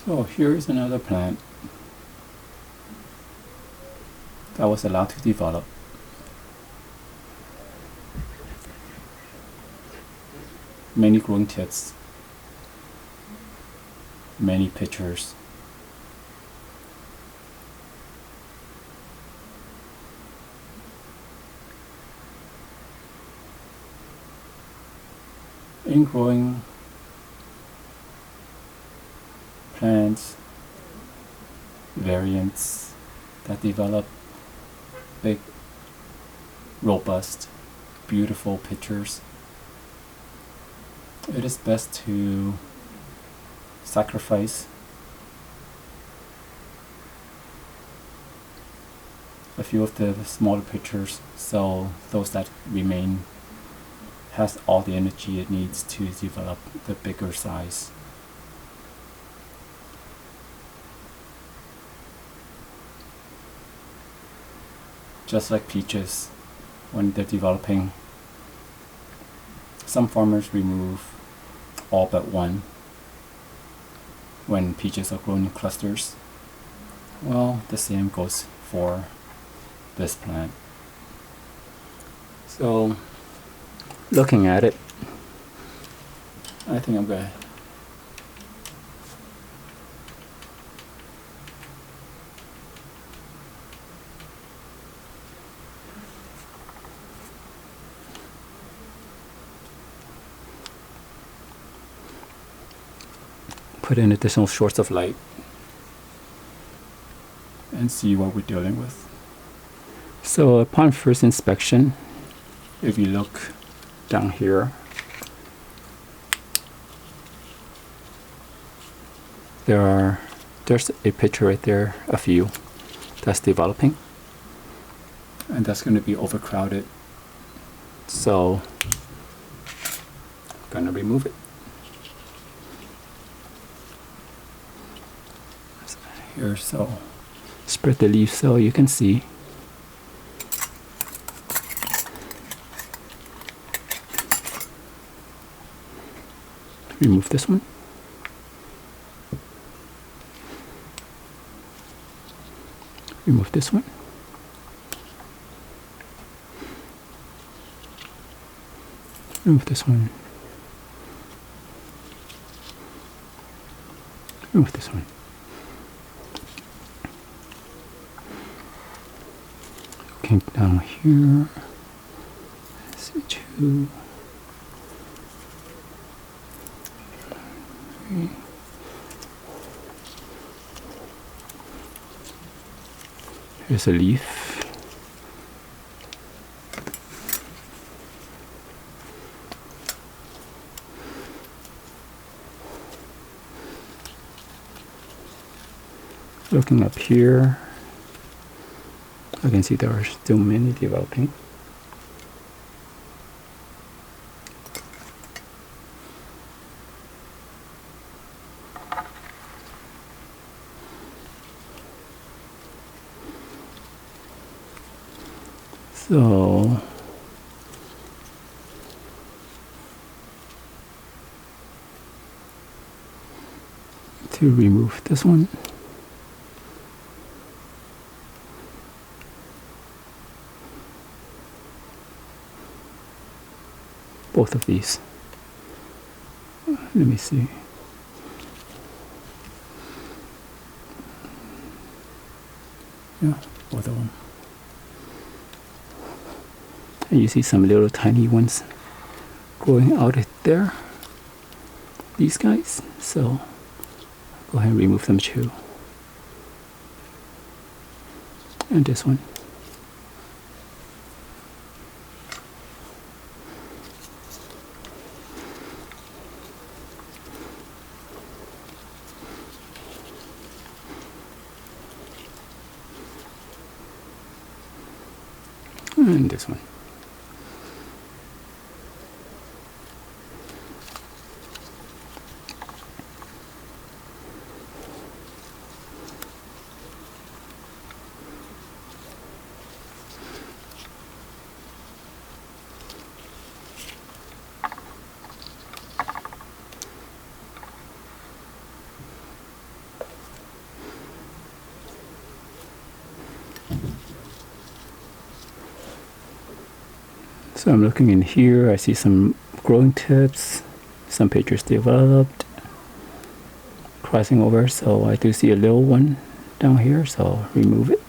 So here is another plant that was allowed to develop. Many growing kits, many pictures. In growing plants, variants that develop big, robust, beautiful pictures, it is best to sacrifice a few of the smaller pictures so those that remain has all the energy it needs to develop the bigger size. Just like peaches, when they're developing, some farmers remove all but one when peaches are grown in clusters. Well, the same goes for this plant. So, looking at it, I think I'm gonna put in additional source of light and see what we're dealing with. So upon first inspection, if you look down here, there's a picture right there, a few that's developing, and that's going to be overcrowded, so I'm going to remove it. Here, so spread the leaf so you can see. Remove this one. Remove this one. Remove this one. Remove this one. Looking down here, see two. Here's a leaf. Looking up here, I can see there are still many developing. So to remove this one, both of these. Let me see. Yeah, both of them. And you see some little tiny ones growing out of there, these guys. So go ahead and remove them too. And this one. And this one. So I'm looking in here, I see some growing tips, some pictures developed, crossing over, so I do see a little one down here, so I'll remove it.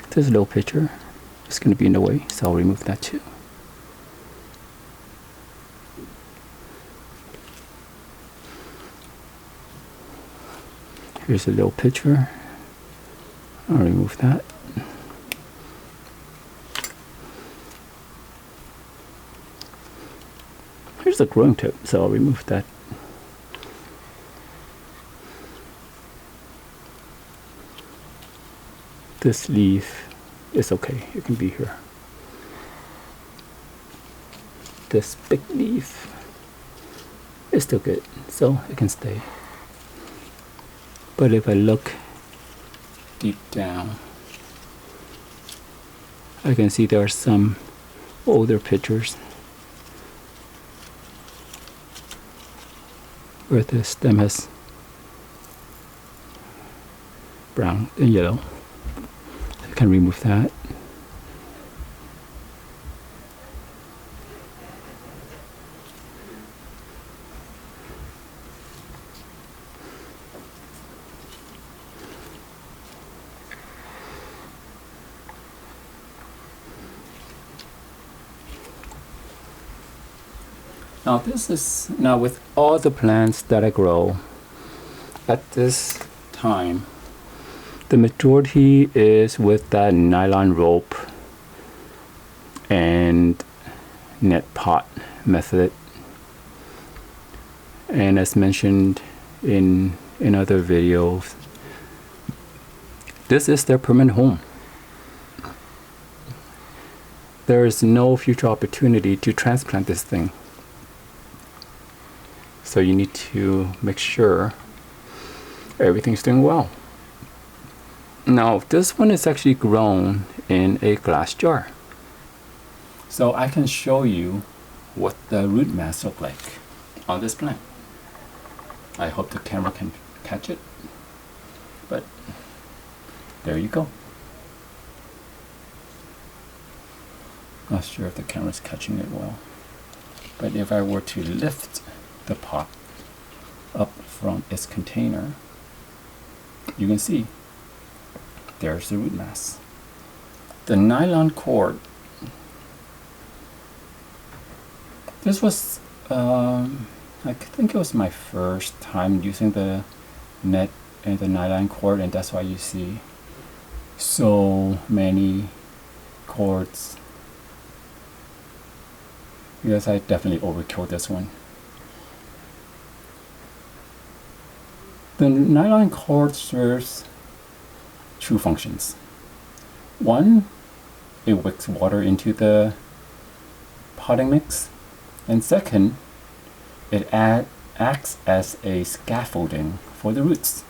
This little picture is going to be in the way, so I'll remove that too. Here's a little picture. I'll remove that. Here's the growing tip, so I'll remove that. This leaf is okay, it can be here. This big leaf is still good, so it can stay. But if I look deep down, I can see there are some older pictures where the stem has brown and yellow. I can remove that. Now with all the plants that I grow at this time, the majority is with that nylon rope and net pot method. And as mentioned in other videos, this is their permanent home. There is no future opportunity to transplant this thing. So you need to make sure everything's doing well. Now this one is actually grown in a glass jar. So I can show you what the root mass look like on this plant. I hope the camera can catch it, but there you go. Not sure if the camera's catching it well, but if I were to lift the pot up from its container, you can see there's the root mass. The nylon cord, this was I think it was my first time using the net and the nylon cord, and that's why you see so many cords, because I definitely overkilled this one. The nylon cord serves two functions. One, it wicks water into the potting mix, and second, it acts as a scaffolding for the roots,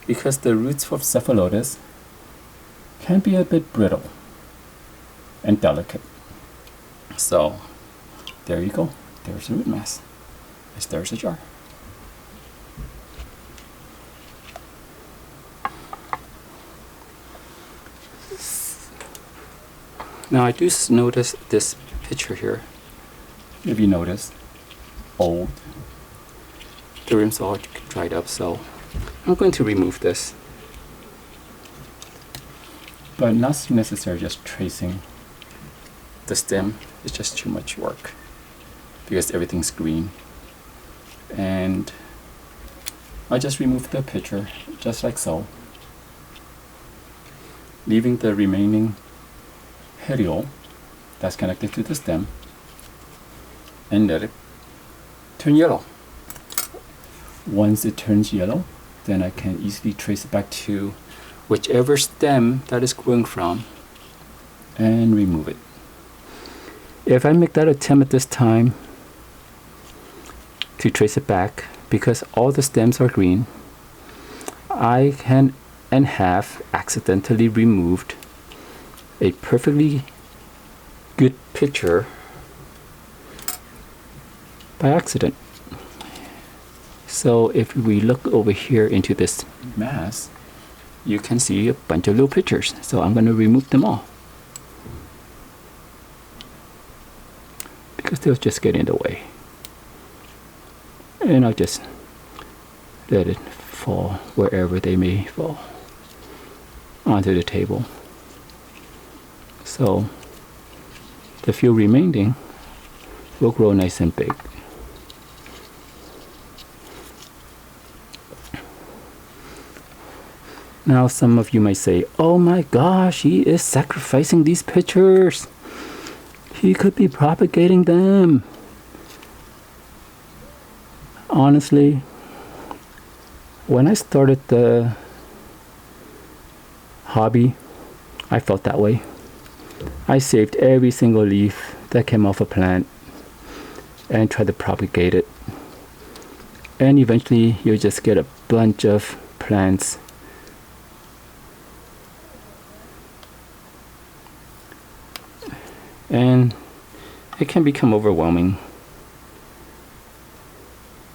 because the roots of Cephalotus can be a bit brittle and delicate. So there you go, there's the root mass, there's the jar. Now I do notice this picture here. If you notice, old. The rims are all dried up, so I'm going to remove this. But not necessarily just tracing the stem. It's just too much work because everything's green. And I just remove the picture just like so, leaving the remaining heliol that's connected to the stem, and let it turn yellow. Once it turns yellow, then I can easily trace it back to whichever stem that is growing from and remove it. If I make that attempt at this time to trace it back, because all the stems are green, I can and have accidentally removed a perfectly good picture by accident. So if we look over here into this mass, you can see a bunch of little pictures. So I'm going to remove them all. because they'll just get in the way. And I'll just let it fall wherever they may fall onto the table. So the few remaining will grow nice and big. Now some of you might say, oh my gosh, he is sacrificing these pictures. He could be propagating them. Honestly, when I started the hobby, I felt that way. I saved every single leaf that came off a plant and tried to propagate it. And eventually you'll just get a bunch of plants. And it can become overwhelming.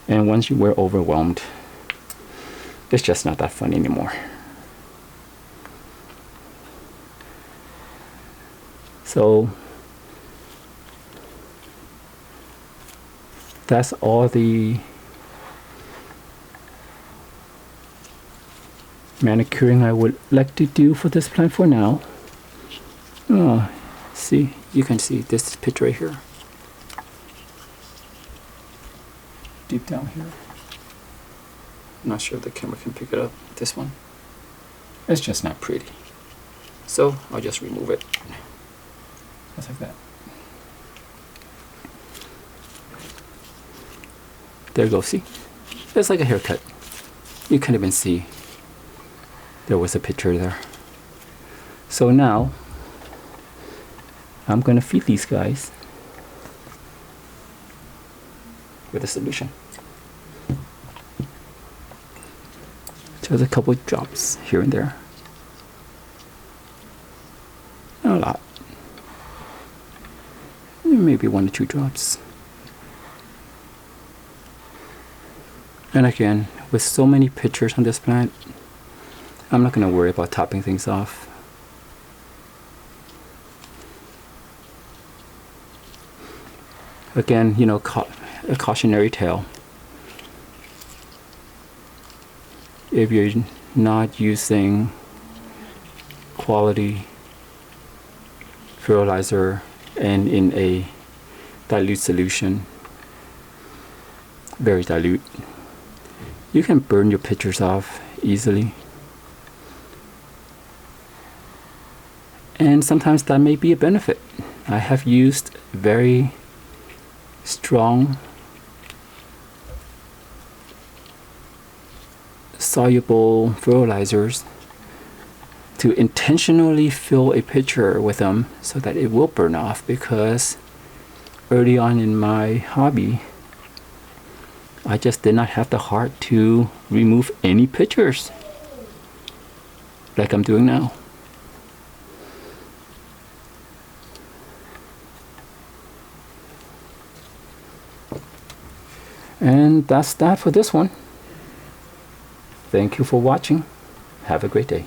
And once you were overwhelmed, it's just not that fun anymore. So that's all the manicuring I would like to do for this plant for now. Oh, see, you can see this picture right here. Deep down here. I'm not sure if the camera can pick it up. This one. It's just not pretty. So I'll just remove it. Just like that. There you go, see? It's like a haircut. You can't even see there was a picture there. So now I'm gonna feed these guys with a solution. Just a couple of drops here and there. Not a lot. Maybe 1 or 2 drops. And again, with so many pictures on this plant, I'm not going to worry about topping things off. Again, you know, a cautionary tale. If you're not using quality fertilizer and in a dilute solution, very dilute, you can burn your pictures off easily. And sometimes that may be a benefit. I have used very strong soluble fertilizers to intentionally fill a pitcher with them so that it will burn off, because early on in my hobby I just did not have the heart to remove any pitchers like I'm doing now. And that's that for this one. Thank you for watching. Have a great day.